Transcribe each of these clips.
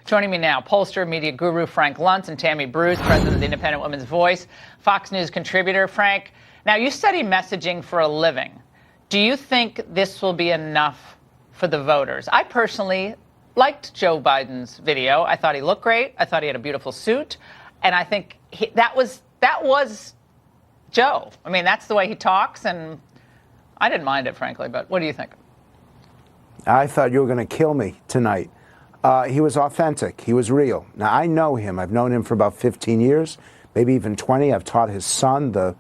Joining me now, pollster, media guru Frank Luntz and Tammy Bruce, president of the Independent Women's Voice, Fox News contributor. Frank, now you study messaging for a living. Do you think this will be enough for the voters? I personally liked Joe Biden's video. I thought he looked great. I thought he had a beautiful suit. And I think that was Joe. I mean, that's the way he talks, and I didn't mind it, frankly. But what do you think? I thought you were going to kill me tonight. He was authentic. He was real. Now, I know him. I've known him for about 15 years, maybe even 20. I've taught his son, the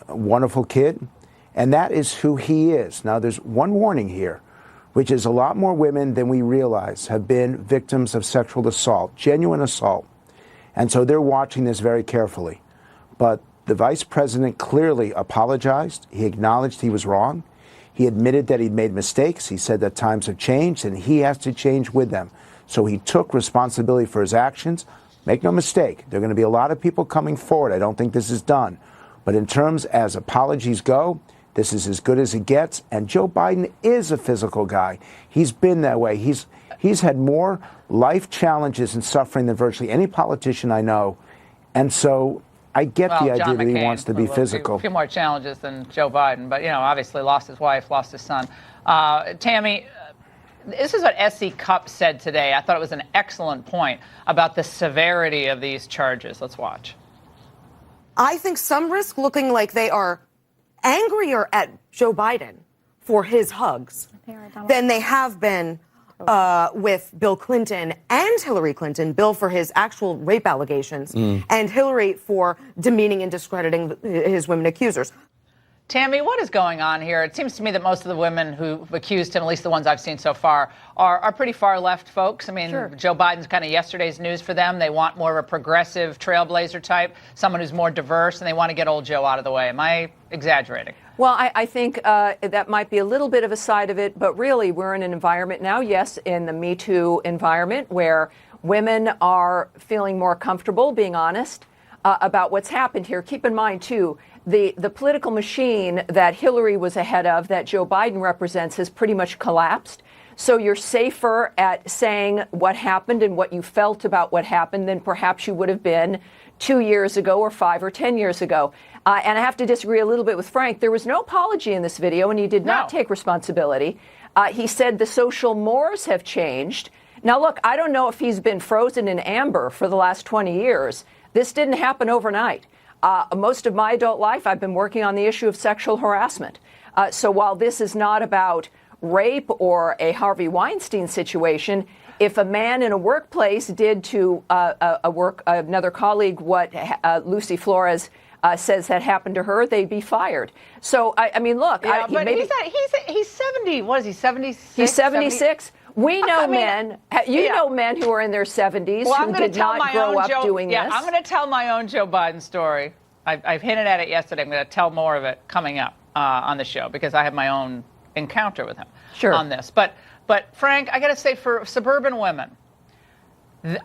wonderful kid. And that is who he is. Now, there's one warning here, which is a lot more women than we realize have been victims of sexual assault, genuine assault. And so they're watching this very carefully. But the vice president clearly apologized. He acknowledged he was wrong. He admitted that he'd made mistakes. He said that times have changed and he has to change with them. So he took responsibility for his actions. Make no mistake, there are going to be a lot of people coming forward. I don't think this is done. But in terms as apologies go, this is as good as it gets. And Joe Biden is a physical guy. He's been that way. He's had more life challenges and suffering than virtually any politician I know. And so I get the idea that he wants to be physical. A few more challenges than Joe Biden, but, obviously lost his wife, lost his son. Tammy, this is what S.E. Cupp said today. I thought it was an excellent point about the severity of these charges. Let's watch. I think some risk looking like they are angrier at Joe Biden for his hugs than they have been with Bill Clinton and Hillary Clinton. Bill for his actual rape allegations and Hillary for demeaning and discrediting his women accusers. Tammy, what is going on here? It seems to me that most of the women who've accused him, at least the ones I've seen so far, are pretty far left folks. I mean, sure. Joe Biden's kind of yesterday's news for them. They want more of a progressive trailblazer type, someone who's more diverse, and they want to get old Joe out of the way. Am I exaggerating? Well, I think that might be a little bit of a side of it, but really we're in an environment now, yes, in the Me Too environment, where women are feeling more comfortable being honest about what's happened here. Keep in mind, too, the political machine that Hillary was ahead of, that Joe Biden represents, has pretty much collapsed. So you're safer at saying what happened and what you felt about what happened than perhaps you would have been 2 years ago or 5 or 10 years ago. And I have to disagree a little bit with Frank. There was no apology in this video, and he did not take responsibility. He said the social mores have changed. Now, look, I don't know if he's been frozen in amber for the last 20 years. This didn't happen overnight. Most of my adult life, I've been working on the issue of sexual harassment. So while this is not about rape or a Harvey Weinstein situation, if a man in a workplace did to another colleague what Lucy Flores says had happened to her, they'd be fired. So, I mean, look. Yeah, but he's 70. What is he, 76? He's 76. We know men. You know men who are in their 70s who did not grow up doing this. I'm going to tell my own Joe Biden story. I've hinted at it yesterday. I'm going to tell more of it coming up on the show because I have my own encounter with him on this. But Frank, I got to say, for suburban women,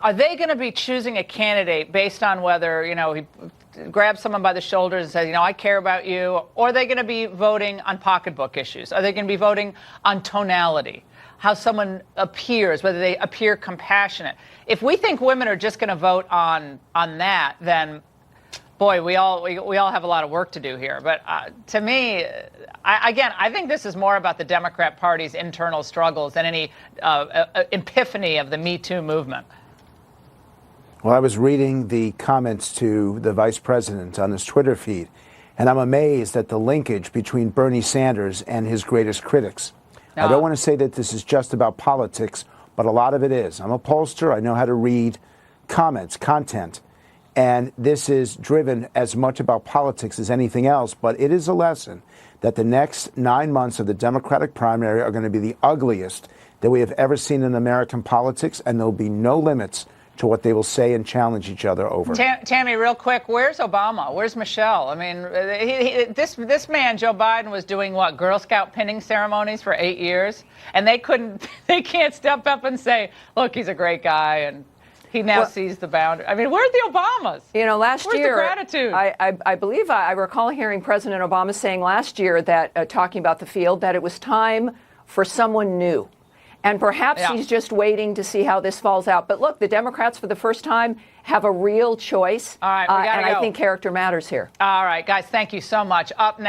are they going to be choosing a candidate based on whether, he grabs someone by the shoulders and says, I care about you, or are they going to be voting on pocketbook issues? Are they going to be voting on tonality, how someone appears, whether they appear compassionate? If we think women are just going to vote on that, then, boy, we all have a lot of work to do here. But to me, I think this is more about the Democrat Party's internal struggles than any epiphany of the Me Too movement. Well, I was reading the comments to the vice president on his Twitter feed, and I'm amazed at the linkage between Bernie Sanders and his greatest critics. I don't want to say that this is just about politics, but a lot of it is. I'm a pollster. I know how to read comments, content. And this is driven as much about politics as anything else, but it is a lesson that the next 9 months of the Democratic primary are going to be the ugliest that we have ever seen in American politics, and there'll be no limits to what they will say and challenge each other over. Tammy, real quick, where's Obama? Where's Michelle? I mean, this man, Joe Biden, was doing what, Girl Scout pinning ceremonies for 8 years, and they can't step up and say, look, he's a great guy, and he now sees the boundary. I mean, where's the Obamas? Last year, where's the gratitude? I believe I recall hearing President Obama saying last year that, talking about the field, that it was time for someone new. And perhaps he's just waiting to see how this falls out. But look, the Democrats, for the first time, have a real choice. All right, we gotta and go. I think character matters here. All right, guys, thank you so much. Up next.